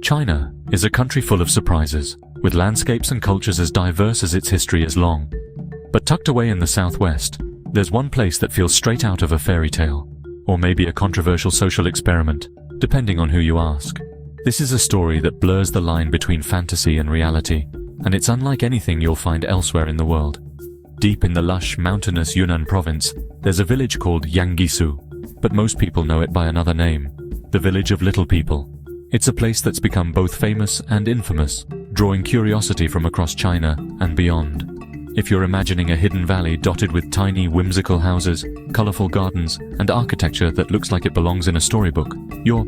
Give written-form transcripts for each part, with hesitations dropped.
China is a country full of surprises, with landscapes and cultures as diverse as its history is long. But tucked away in the southwest, there's one place that feels straight out of a fairy tale, or maybe a controversial social experiment, depending on who you ask. This is a story that blurs the line between fantasy and reality, and it's unlike anything you'll find elsewhere in the world. Deep in the lush, mountainous Yunnan province, there's a village called Yangisu, but most people know it by another name, the Village of Little People. It's a place that's become both famous and infamous, drawing curiosity from across China and beyond. If you're imagining a hidden valley dotted with tiny, whimsical houses, colorful gardens, and architecture that looks like it belongs in a storybook, you're,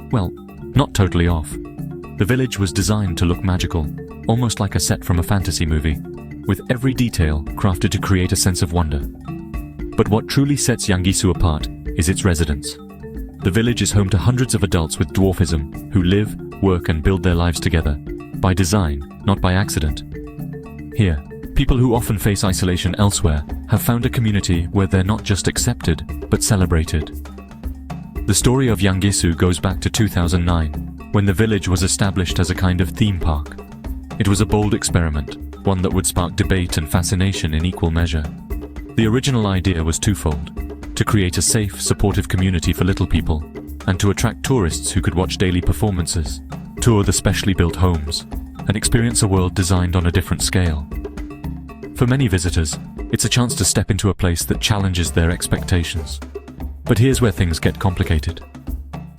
well, not totally off. The village was designed to look magical, almost like a set from a fantasy movie, with every detail crafted to create a sense of wonder. But what truly sets Yangisu apart is its residents. The village is home to hundreds of adults with dwarfism who live, work, and build their lives together, by design, not by accident. Here, people who often face isolation elsewhere have found a community where they're not just accepted, but celebrated. The story of Yangisu goes back to 2009, when the village was established as a kind of theme park. It was a bold experiment, one that would spark debate and fascination in equal measure. The original idea was twofold: to create a safe, supportive community for little people, and to attract tourists who could watch daily performances, tour the specially built homes, and experience a world designed on a different scale. For many visitors, it's a chance to step into a place that challenges their expectations. But here's where things get complicated.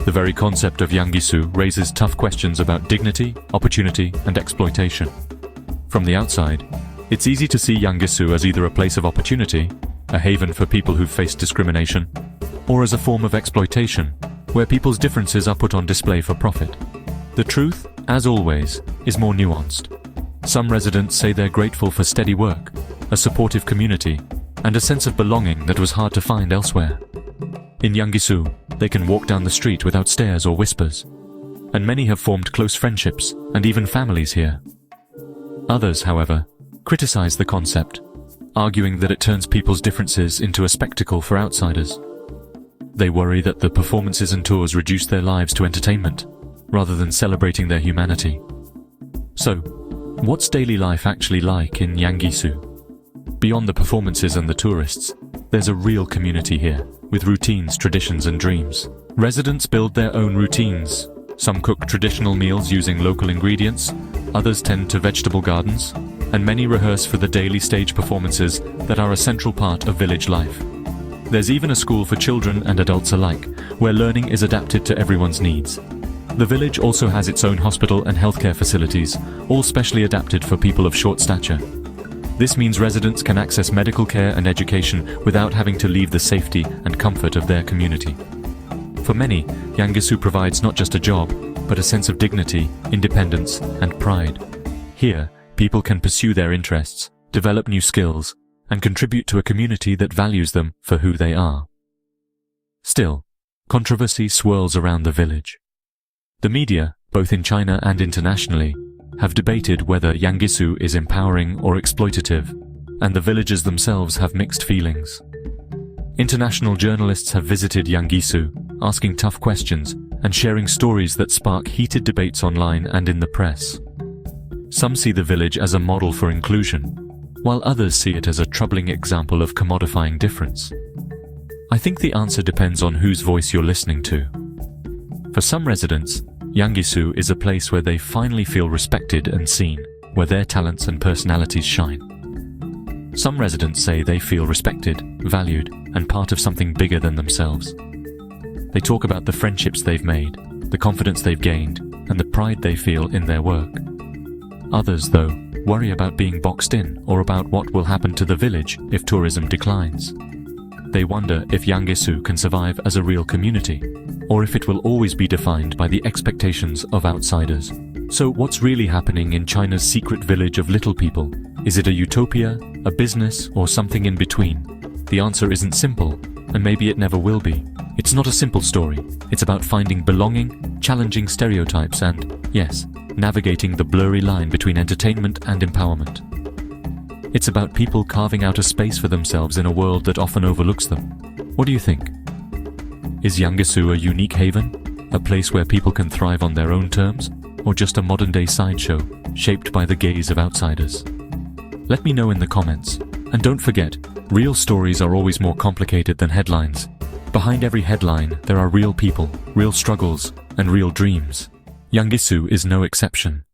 The very concept of Yangisu raises tough questions about dignity, opportunity, and exploitation. From the outside, it's easy to see Yangisu as either a place of opportunity, a haven for people who've faced discrimination, or as a form of exploitation, where people's differences are put on display for profit. The truth, as always, is more nuanced. Some residents say they're grateful for steady work, a supportive community, and a sense of belonging that was hard to find elsewhere. In Yangisu, they can walk down the street without stares or whispers, and many have formed close friendships and even families here. Others, however, criticize the concept, arguing that it turns people's differences into a spectacle for outsiders. They worry that the performances and tours reduce their lives to entertainment, rather than celebrating their humanity. So, what's daily life actually like in Yangisu? Beyond the performances and the tourists, there's a real community here, with routines, traditions, and dreams. Residents build their own routines. Some cook traditional meals using local ingredients, others tend to vegetable gardens, and many rehearse for the daily stage performances that are a central part of village life. There's even a school for children and adults alike, where learning is adapted to everyone's needs. The village also has its own hospital and healthcare facilities, all specially adapted for people of short stature. This means residents can access medical care and education without having to leave the safety and comfort of their community. For many, Yangisu provides not just a job, but a sense of dignity, independence, and pride. Here, people can pursue their interests, develop new skills, and contribute to a community that values them for who they are. Still, controversy swirls around the village. The media, both in China and internationally, have debated whether Yangisu is empowering or exploitative, and the villagers themselves have mixed feelings. International journalists have visited Yangisu, asking tough questions and sharing stories that spark heated debates online and in the press. Some see the village as a model for inclusion, while others see it as a troubling example of commodifying difference. I think the answer depends on whose voice you're listening to. For some residents, Yangisu is a place where they finally feel respected and seen, where their talents and personalities shine. Some residents say they feel respected, valued, and part of something bigger than themselves. They talk about the friendships they've made, the confidence they've gained, and the pride they feel in their work. Others, though, worry about being boxed in or about what will happen to the village if tourism declines. They wonder if Yangisu can survive as a real community, or if it will always be defined by the expectations of outsiders. So what's really happening in China's secret village of little people? Is it a utopia, a business, or something in between? The answer isn't simple, and maybe it never will be. It's not a simple story. It's about finding belonging, challenging stereotypes, and, yes, navigating the blurry line between entertainment and empowerment. It's about people carving out a space for themselves in a world that often overlooks them. What do you think? Is Yangisu a unique haven? A place where people can thrive on their own terms? or just a modern-day sideshow shaped by the gaze of outsiders? Let me know in the comments. And don't forget, real stories are always more complicated than headlines. Behind every headline, there are real people, real struggles, and real dreams. Yangisu is no exception.